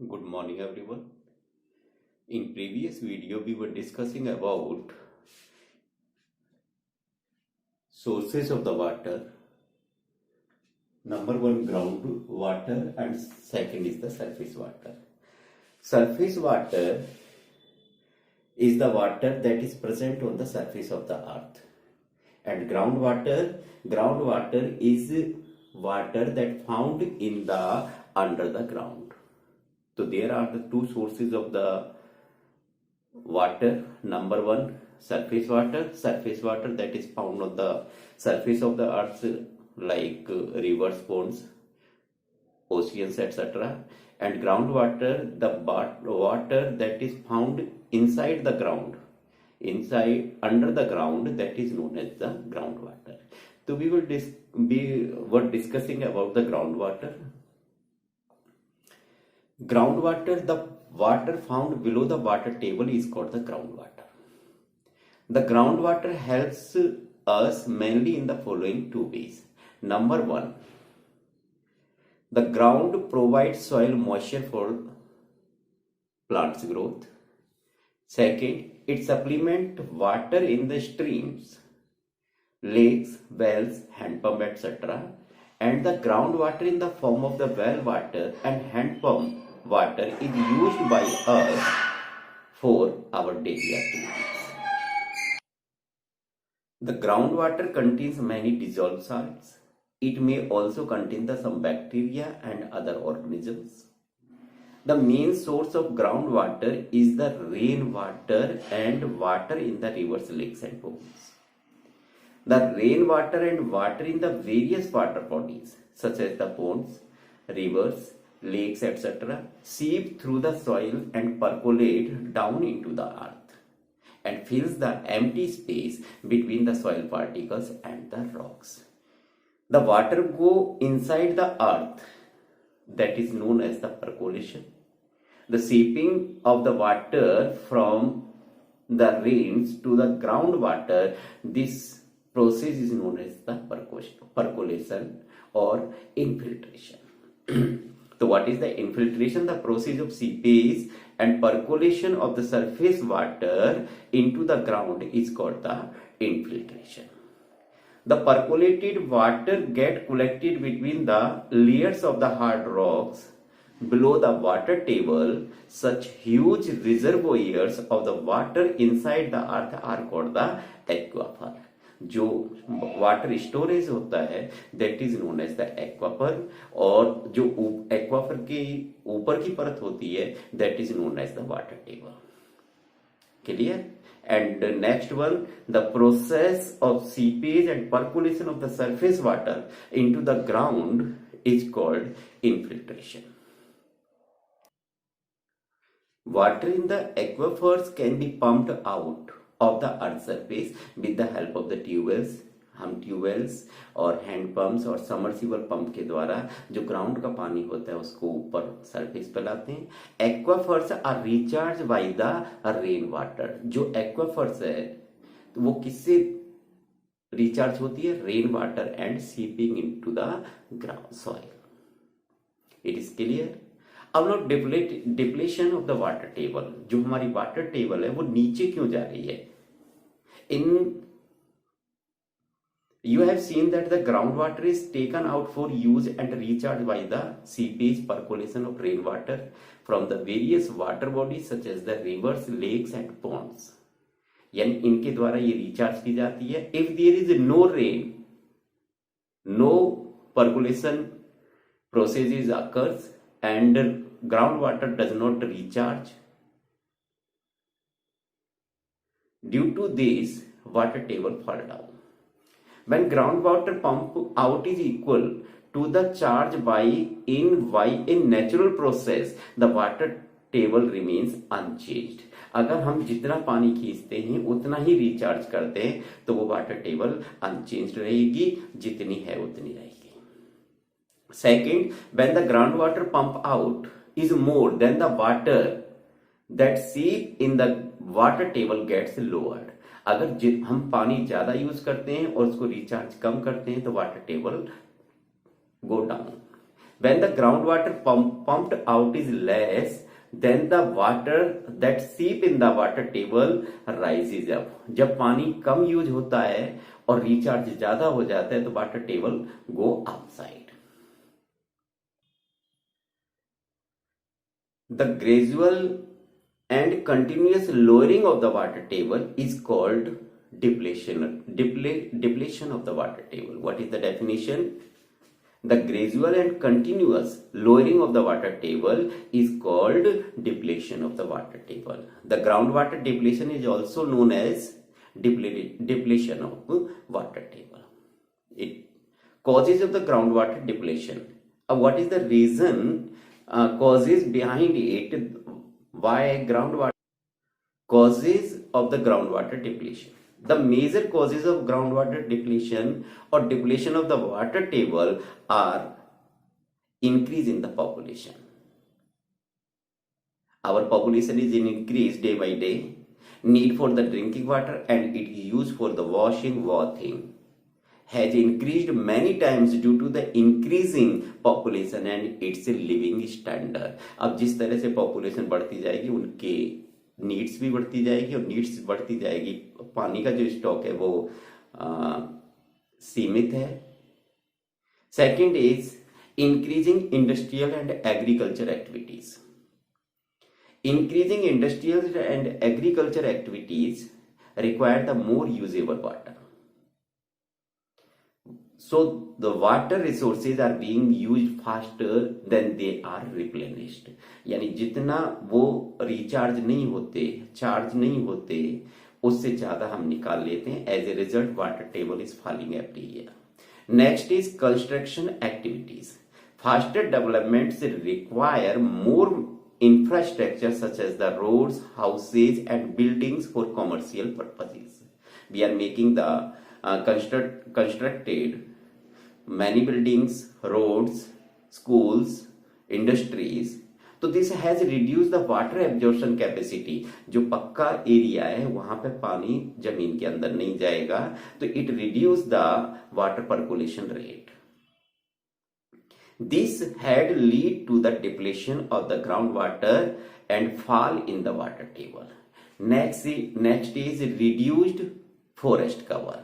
Good morning, everyone. In previous video, we were discussing about sources of the water. Number one, ground water, and second is the surface water. Surface water is the water that is present on the surface of the earth, and groundwater is water that found in the under the ground. So there are the two sources of the water. Number one, surface water that is found on the surface of the earth, like rivers, ponds, oceans, etc. And groundwater, the water that is found inside the ground, inside under the ground, that is known as the groundwater. So we were discussing about the groundwater. Groundwater, the water found below the water table, is called the groundwater. The groundwater helps us mainly in the following two ways. Number one, the ground provides soil moisture for plants growth. Second, it supplements water in the streams, lakes, wells, hand pump, etc. And the groundwater in the form of the well water and hand pump water is used by us for our daily activities. The groundwater contains many dissolved salts. It may also contain some bacteria and other organisms. The main source of groundwater is the rainwater and water in the rivers, lakes, and ponds. The rainwater and water in the various water bodies, such as the ponds, rivers, lakes, etc., seep through the soil and percolate down into the earth and fills the empty space between the soil particles and the rocks. The water go inside the earth, that is known as the percolation. The seeping of the water from the rains to the groundwater, this process is known as the percolation or infiltration. So what is the infiltration? The process of seepage and percolation of the surface water into the ground is called the infiltration. The percolated water get collected between the layers of the hard rocks below the water table. Such huge reservoirs of the water inside the earth are called the aquifer. जो water storage होता है that is known as the aquifer, और जो aquifer के ऊपर की परत होती है that is known as the water table. Clear? And next one, the process of seepage and percolation of the surface water into the ground is called infiltration. Water in the aquifers can be pumped out of the earth surface with the help of the tubewells. हम tube wells और hand pumps और submersible pump के द्वारा जो ground का पानी होता है उसको ऊपर सरफेस पे लाते हैं. Aquifers are recharge by the rain water. जो एक्वाफर्स है तो वो किससे रिचार्ज होती है? Rain water and seeping into the ground soil. It is clear? अब no depletion of the water table. जो हमारी वाटर टेबल है वो नीचे क्यों जा रही है? You have seen that the groundwater is taken out for use and recharged by the seepage percolation of rainwater from the various water bodies such as the rivers, lakes and ponds. यानी इनके द्वारा ये recharge की जाती है. If there is no rain, no percolation processes occurs and groundwater does not recharge. Due to this, water table fall down. When groundwater pump out is equal to the charge by in natural process, the water table remains unchanged. अगर हम जितना पानी खींचते हैं उतना ही recharge करते हैं तो वो वाटर टेबल अनचेंज्ड रहेगी, जितनी है उतनी रहेगी. Second, when the groundwater pump out is more than the water, that seep in the water table gets lowered. अगर हम पानी ज्यादा यूज करते हैं और उसको रिचार्ज कम करते हैं तो water table go down. When the groundwater pumped out is less, then the water that seep in the water table rises up. जब पानी कम यूज होता है और रिचार्ज ज्यादा हो जाता है तो water table go upside. The gradual and continuous lowering of the water table is called depletion of the water table. What is the definition? The gradual and continuous lowering of the water table is called depletion of the water table. The groundwater depletion is also known as depletion of water table. It causes of the groundwater depletion. What is the reason, causes behind it? Why groundwater? Causes of the groundwater depletion. The major causes of groundwater depletion or depletion of the water table are increase in the population. Our population is increased day by day. Need for the drinking water and its use for the washing, bathing has increased many times due to the increasing population and its living standard. अब जिस तरह से population बढ़ती जाएगी उनके needs भी बढ़ती जाएगी और नीड्स बढ़ती जाएगी, पानी का जो स्टॉक है वो सीमित है. Second is increasing industrial and agriculture activities. Increasing industrial and agriculture activities require the more usable water. So the water resources are being used faster than they are replenished. यानी जितना वो रिचार्ज नहीं होते, charge नहीं होते, उससे ज्यादा हम निकाल लेते हैं. As a result water table is falling every year. Next is construction activities. Faster developments require more infrastructure such as the roads, houses and buildings for commercial purposes. We are making the constructed many buildings, roads, schools, industries. तो this has reduced the water absorption capacity. जो पक्का area है वहां पे पानी जमीन के अंदर नहीं जाएगा, तो it reduce the water percolation rate. This had lead to the depletion of the groundwater and fall in the water table. Next is reduced forest cover.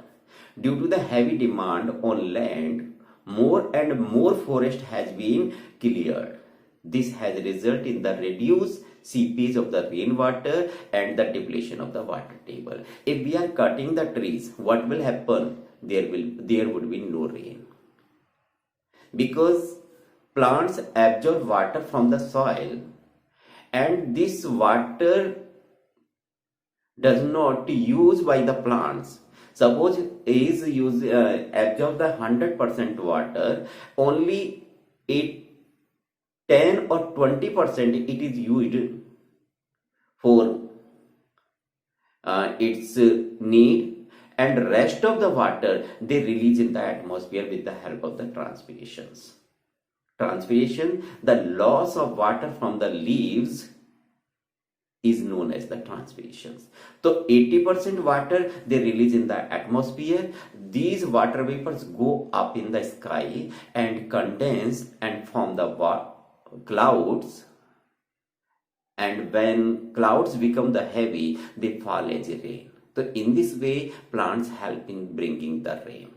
Due to the heavy demand on land, more and more forest has been cleared. This has resulted in the reduced seepage of the rainwater and the depletion of the water table. If we are cutting the trees, what will happen? There would be no rain. Because plants absorb water from the soil and this water does not used by the plants. Suppose is absorb the 100% water, only 10 or 20% it is used for its need, and rest of the water they release in the atmosphere with the help of the transpirations. The loss of water from the leaves is known as the transpirations. So 80% water they release in the atmosphere. These water vapors go up in the sky and condense and form the clouds. And when clouds become the heavy, they fall as a rain. So in this way, plants help in bringing the rain.